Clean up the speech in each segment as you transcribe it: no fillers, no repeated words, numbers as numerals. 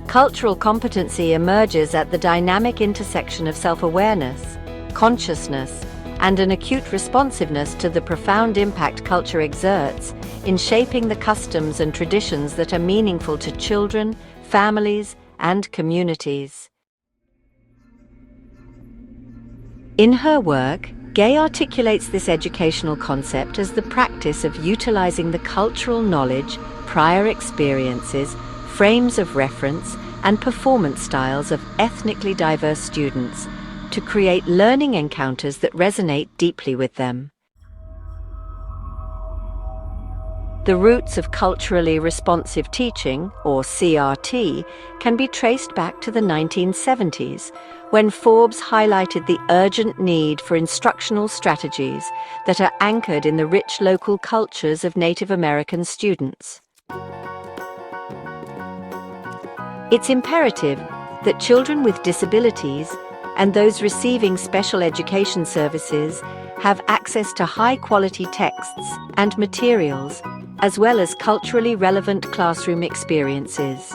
Cultural competency emerges at the dynamic intersection of self-awareness, consciousness, and an acute responsiveness to the profound impact culture exerts in shaping the customs and traditions that are meaningful to children, families, and communities. In her work, Gay articulates this educational concept as the practice of utilizing the cultural knowledge, prior experiences, frames of reference, and performance styles of ethnically diverse students to create learning encounters that resonate deeply with them. The roots of culturally responsive teaching, or CRT, can be traced back to the 1970s, when Forbes highlighted the urgent need for instructional strategies that are anchored in the rich local cultures of Native American students. It's imperative that children with disabilities and those receiving special education services have access to high-quality texts and materials, as well as culturally relevant classroom experiences.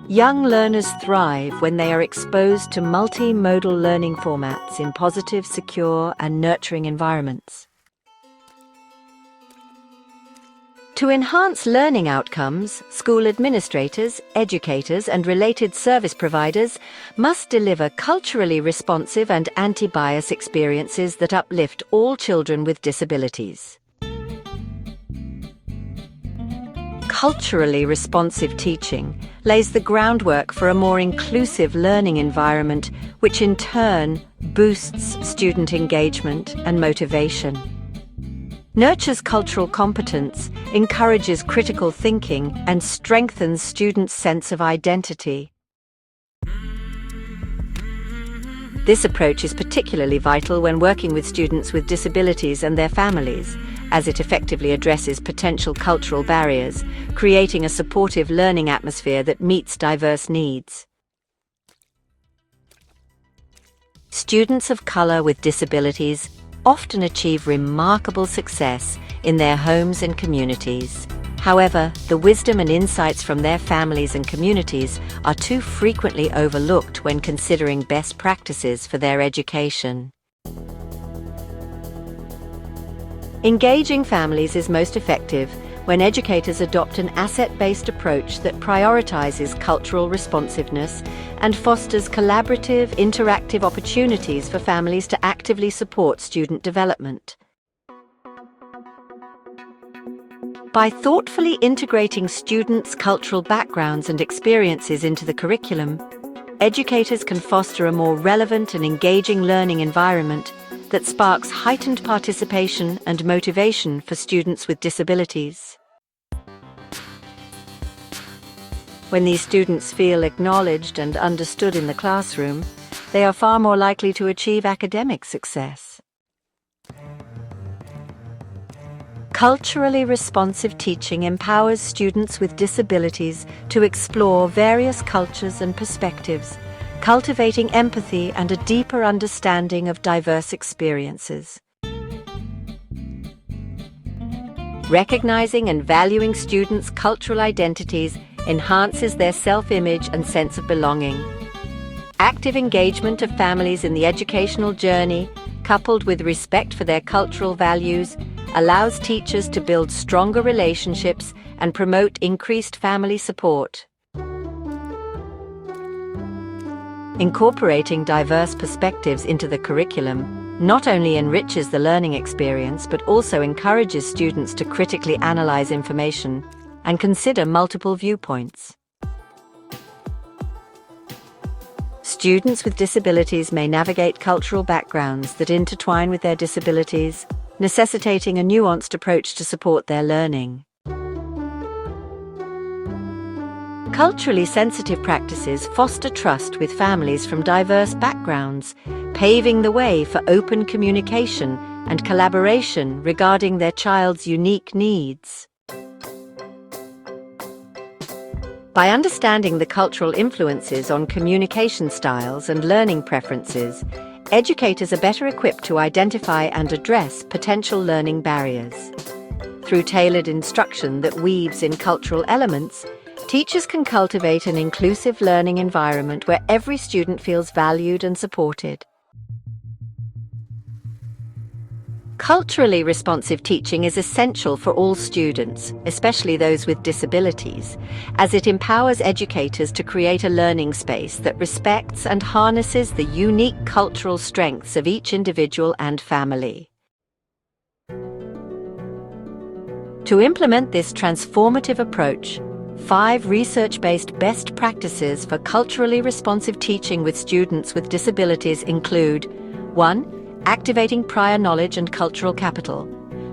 Young learners thrive when they are exposed to multimodal learning formats in positive, secure, and nurturing environments. To enhance learning outcomes, school administrators, educators, and related service providers must deliver culturally responsive and anti-bias experiences that uplift all children with disabilities. Culturally responsive teaching lays the groundwork for a more inclusive learning environment, which in turn boosts student engagement and motivation. Nurtures cultural competence, encourages critical thinking, and strengthens students' sense of identity. This approach is particularly vital when working with students with disabilities and their families, as it effectively addresses potential cultural barriers, creating a supportive learning atmosphere that meets diverse needs. Students of color with disabilities often achieve remarkable success in their homes and communities. However, the wisdom and insights from their families and communities are too frequently overlooked when considering best practices for their education. Engaging families is most effective when educators adopt an asset-based approach that prioritizes cultural responsiveness and fosters collaborative, interactive opportunities for families to actively support student development. By thoughtfully integrating students' cultural backgrounds and experiences into the curriculum, educators can foster a more relevant and engaging learning environment that sparks heightened participation and motivation for students with disabilities. When these students feel acknowledged and understood in the classroom, they are far more likely to achieve academic success. Culturally responsive teaching empowers students with disabilities to explore various cultures and perspectives, cultivating empathy and a deeper understanding of diverse experiences. Recognizing and valuing students' cultural identities enhances their self-image and sense of belonging. Active engagement of families in the educational journey, coupled with respect for their cultural values, allows teachers to build stronger relationships and promote increased family support. Incorporating diverse perspectives into the curriculum not only enriches the learning experience but also encourages students to critically analyze information and consider multiple viewpoints. Students with disabilities may navigate cultural backgrounds that intertwine with their disabilities, necessitating a nuanced approach to support their learning. Culturally sensitive practices foster trust with families from diverse backgrounds, paving the way for open communication and collaboration regarding their child's unique needs. By understanding the cultural influences on communication styles and learning preferences, educators are better equipped to identify and address potential learning barriers. Through tailored instruction that weaves in cultural elements, Teachers can cultivate an inclusive learning environment where every student feels valued and supported. Culturally responsive teaching is essential for all students, especially those with disabilities, as it empowers educators to create a learning space that respects and harnesses the unique cultural strengths of each individual and family. To implement this transformative approach, 5 research-based best practices for culturally responsive teaching with students with disabilities include: 1. Activating prior knowledge and cultural capital.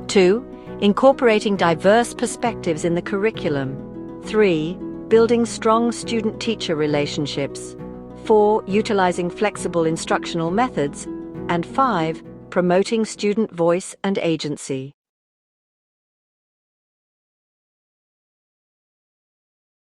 2. Incorporating diverse perspectives in the curriculum. 3. Building strong student-teacher relationships. 4. Utilizing flexible instructional methods. And 5. Promoting student voice and agency.